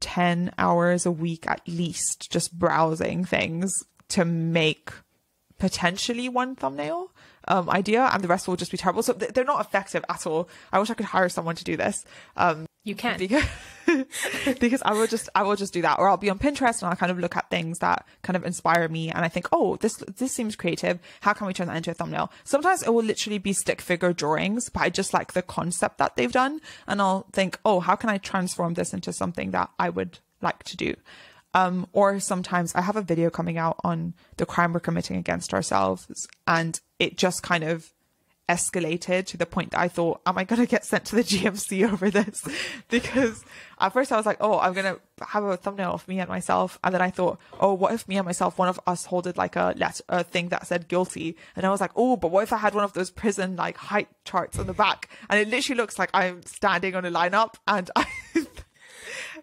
S1: 10 hours a week at least just browsing things to make potentially one thumbnail. idea, and the rest will just be terrible. So they're not effective at all. I wish I could hire someone to do this.
S2: You can.
S1: Because I will just do that, or I'll be on Pinterest and I'll kind of look at things that kind of inspire me, and I think, oh, this seems creative. How can we turn that into a thumbnail? Sometimes it will literally be stick figure drawings, but I just like the concept that they've done, and I'll think, oh, how can I transform this into something that I would like to do? Or sometimes I have a video coming out on the crime we're committing against ourselves, and it just kind of escalated to the point that I thought, am I going to get sent to the GMC over this? Because at first I was like, oh, I'm going to have a thumbnail of me and myself. And then I thought, oh, what if me and myself, one of us holded like a thing that said guilty? And I was like, oh, but what if I had one of those prison like height charts on the back? And it literally looks like I'm standing on a lineup, and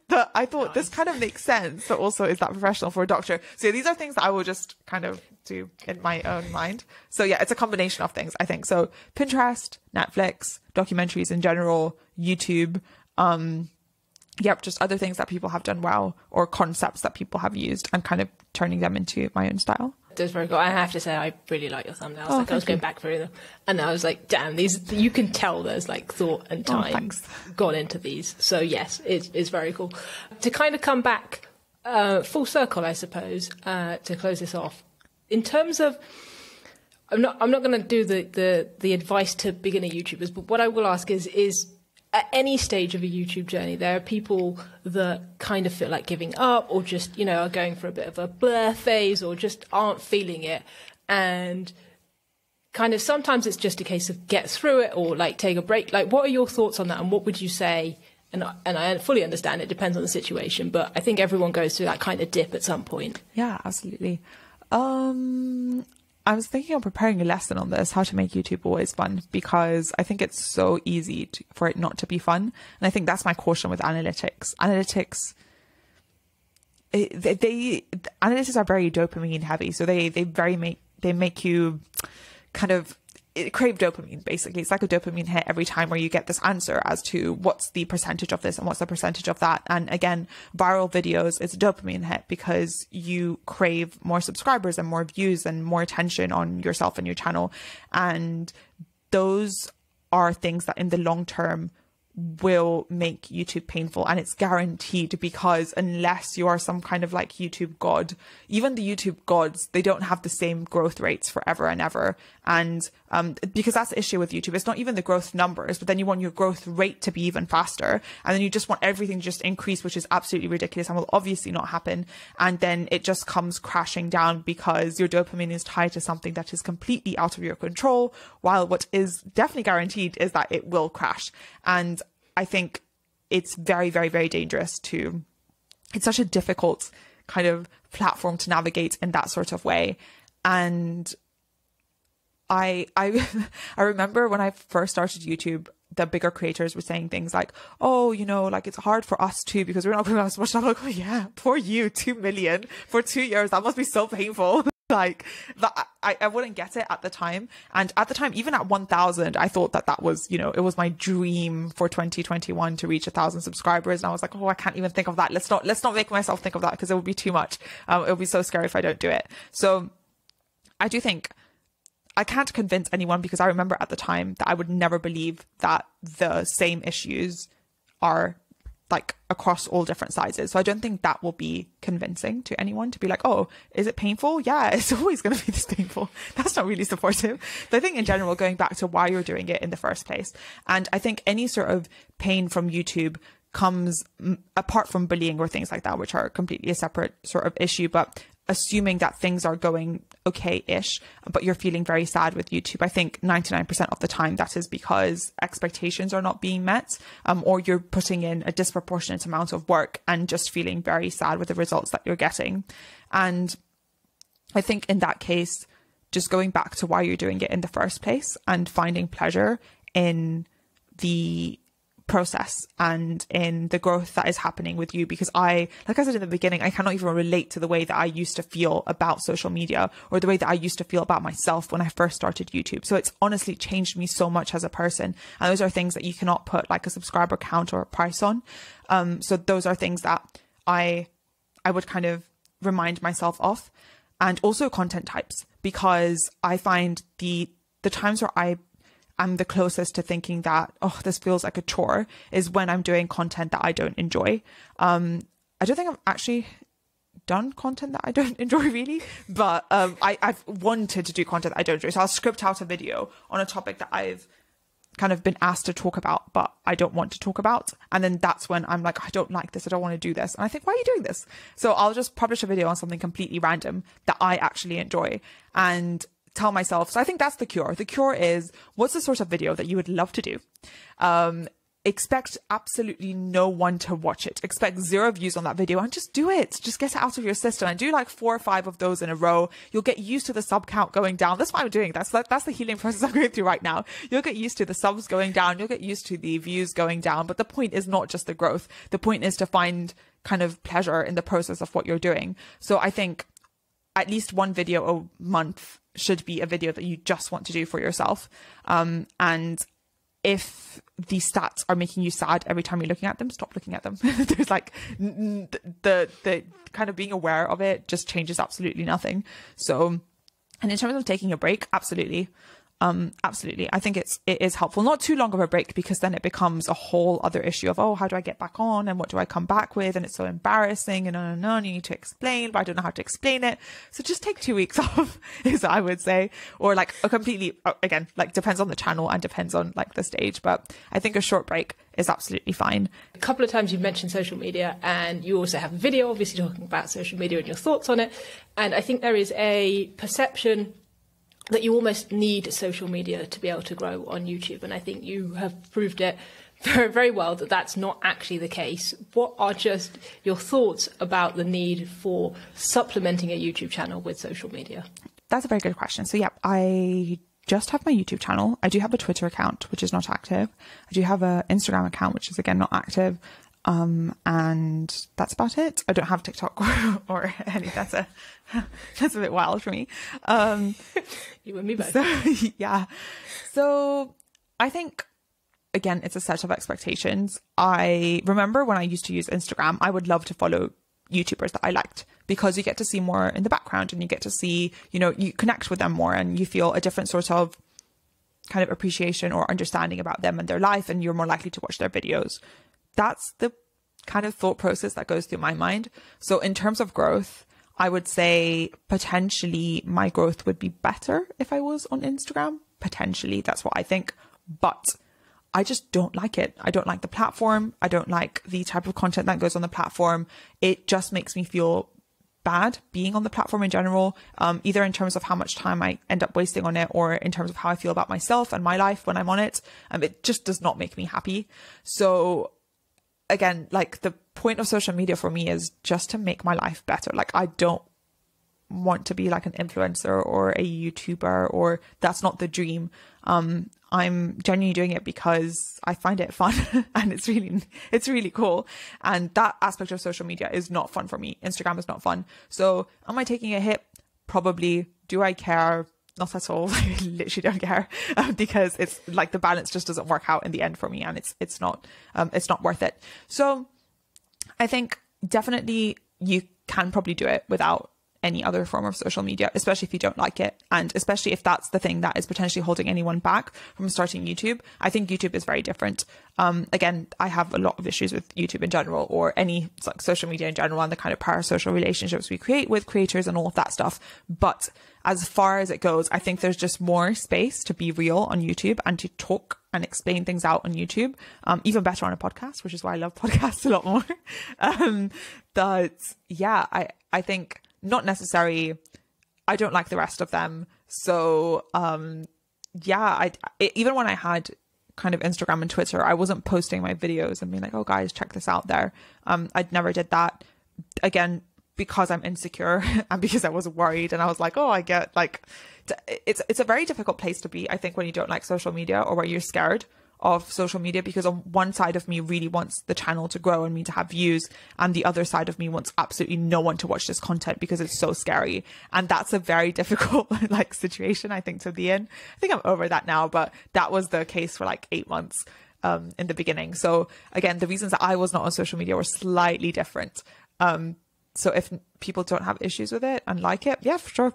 S1: I thought this kind of makes sense, but also is that professional for a doctor? So yeah, these are things that I will just kind of do in my own mind. So yeah, it's a combination of things, I think. So Pinterest, Netflix, documentaries in general, YouTube, just other things that people have done well, or concepts that people have used, and kind of turning them into my own style.
S2: That's very cool. I have to say, I really like your thumbnails. I was going back through them, and I was like, damn, these, you can tell there's like thought and time gone into these. So yes, it's very cool. To kind of come back full circle, I suppose, to close this off, in terms of, I'm not going to do the advice to beginner YouTubers, but what I will ask is at any stage of a YouTube journey, there are people that kind of feel like giving up, or just, are going for a bit of a blur phase, or just aren't feeling it. And kind of sometimes it's just a case of get through it, or like take a break. Like, what are your thoughts on that? And what would you say? And I fully understand it depends on the situation, but I think everyone goes through that kind of dip at some point.
S1: Yeah, absolutely. I was thinking of preparing a lesson on this, how to make YouTube always fun, because I think it's so easy for it not to be fun. And I think that's my caution with analytics. Analytics are very dopamine heavy. So they make you kind of crave dopamine, basically. It's like a dopamine hit every time where you get this answer as to what's the percentage of this and what's the percentage of that. And again, viral videos, it's a dopamine hit because you crave more subscribers and more views and more attention on yourself and your channel. And those are things that in the long term will make YouTube painful, and it's guaranteed, because unless you are some kind of like YouTube god, even the YouTube gods, they don't have the same growth rates forever and ever. And because that's the issue with YouTube, it's not even the growth numbers, but then you want your growth rate to be even faster, and then you just want everything to just increase, which is absolutely ridiculous and will obviously not happen. And then it just comes crashing down because your dopamine is tied to something that is completely out of your control, while what is definitely guaranteed is that it will crash. And I think it's very, very, very dangerous it's such a difficult kind of platform to navigate in that sort of way. And I remember when I first started YouTube, the bigger creators were saying things like, oh, like it's hard for us too, because we're not putting out so much. I'm like, oh yeah, poor you, 2 million for 2 years. That must be so painful. Like that, I wouldn't get it at the time. And at the time, even at 1,000, I thought that was, it was my dream for 2021 to reach 1,000 subscribers. And I was like, oh, I can't even think of that. Let's not make myself think of that, because it would be too much. It would be so scary if I don't do it. So I do think I can't convince anyone, because I remember at the time that I would never believe that the same issues are like across all different sizes. So I don't think that will be convincing to anyone to be like, oh, is it painful? Yeah, it's always going to be this painful. That's not really supportive. But I think in general, going back to why you're doing it in the first place. And I think any sort of pain from YouTube comes apart from bullying or things like that, which are completely a separate sort of issue. But assuming that things are going okay-ish, but you're feeling very sad with YouTube, I think 99% of the time that is because expectations are not being met, or you're putting in a disproportionate amount of work and just feeling very sad with the results that you're getting. And I think in that case, just going back to why you're doing it in the first place and finding pleasure in the process and in the growth that is happening with you. Because like I said in the beginning, I cannot even relate to the way that I used to feel about social media, or the way that I used to feel about myself when I first started YouTube. So it's honestly changed me so much as a person. And those are things that you cannot put like a subscriber count or a price on. So those are things that I would kind of remind myself of. And also content types, because I find the the times where I'm the closest to thinking that, oh, this feels like a chore, is when I'm doing content that I don't enjoy. I don't think I've actually done content that I don't enjoy really, but I've wanted to do content that I don't enjoy. So I'll script out a video on a topic that I've kind of been asked to talk about, but I don't want to talk about. And then that's when I'm like, I don't like this. I don't want to do this. And I think, why are you doing this? So I'll just publish a video on something completely random that I actually enjoy and tell myself. So I think that's the cure. The cure is, what's the sort of video that you would love to do? Expect absolutely no one to watch it. Expect 0 views on that video and just do it. Just get it out of your system and do like 4 or 5 of those in a row. You'll get used to the sub count going down. That's what I'm doing. That's the healing process I'm going through right now. You'll get used to the subs going down. You'll get used to the views going down. But the point is not just the growth. The point is to find kind of pleasure in the process of what you're doing. So I think at least 1 video a month should be a video that you just want to do for yourself. And if the stats are making you sad every time you're looking at them, stop looking at them. There's like the kind of being aware of it just changes absolutely nothing. So, and in terms of taking a break, absolutely. Absolutely. I think it is helpful. Not too long of a break, because then it becomes a whole other issue of, oh, how do I get back on and what do I come back with? And it's so embarrassing and and you need to explain, but I don't know how to explain it. So just take 2 weeks off is I would say, or like a completely, again, like depends on the channel and depends on like the stage, but I think a short break is absolutely fine.
S2: A couple of times you've mentioned social media, and you also have a video obviously talking about social media and your thoughts on it. And I think there is a perception that you almost need social media to be able to grow on YouTube. And I think you have proved it very, very well that that's not actually the case. What are just your thoughts about the need for supplementing a YouTube channel with social media?
S1: That's a very good question. So yeah, I just have my YouTube channel. I do have a Twitter account, which is not active. I do have an Instagram account, which is again not active. And that's about it. I don't have TikTok or any. That's a bit wild for me.
S2: You and me both.
S1: So, yeah. So I think, again, it's a set of expectations. I remember when I used to use Instagram, I would love to follow YouTubers that I liked, because you get to see more in the background and you get to see, you connect with them more and you feel a different sort of kind of appreciation or understanding about them and their life, and you're more likely to watch their videos. That's the kind of thought process that goes through my mind. So in terms of growth, I would say potentially my growth would be better if I was on Instagram. Potentially, that's what I think. But I just don't like it. I don't like the platform. I don't like the type of content that goes on the platform. It just makes me feel bad being on the platform in general, either in terms of how much time I end up wasting on it, or in terms of how I feel about myself and my life when I'm on it. It just does not make me happy. So again, like the point of social media for me is just to make my life better. Like I don't want to be like an influencer or a YouTuber, or that's not the dream. I'm genuinely doing it because I find it fun and it's really cool. And that aspect of social media is not fun for me. Instagram is not fun. So am I taking a hit? Probably. Do I care? Not at all. I literally don't care, because it's like the balance just doesn't work out in the end for me, and it's not worth it. So I think definitely you can probably do it without any other form of social media, especially if you don't like it, and especially if that's the thing that is potentially holding anyone back from starting YouTube. I think YouTube is very different. Again, I have a lot of issues with YouTube in general, or any like social media in general, and the kind of parasocial relationships we create with creators and all of that stuff. But as far as it goes, I think there's just more space to be real on YouTube and to talk and explain things out on YouTube. Even better on a podcast, which is why I love podcasts a lot more. But yeah, I think not necessary. I don't like the rest of them. So yeah, even when I had kind of Instagram and Twitter, I wasn't posting my videos and being like, oh guys, check this out there. I never did that. Again, because I'm insecure and because I was worried, and I was like, oh, I get like, it's a very difficult place to be, I think, when you don't like social media, or where you're scared of social media, because on one side of me really wants the channel to grow and me to have views, and the other side of me wants absolutely no one to watch this content because it's so scary. And that's a very difficult like situation, I think, to be in. I think I'm over that now, but that was the case for like 8 months in the beginning. So again, the reasons that I was not on social media were slightly different. So if people don't have issues with it and like it, yeah, for sure,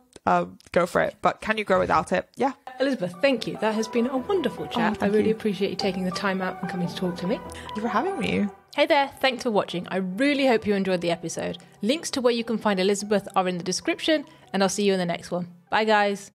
S1: go for it. But can you grow without it? Yeah.
S2: Elizabeth, thank you. That has been a wonderful chat. I really appreciate you taking the time out and coming to talk to me.
S1: Thank you for having me.
S2: Hey there, thanks for watching. I really hope you enjoyed the episode. Links to where you can find Elizabeth are in the description, and I'll see you in the next one. Bye guys.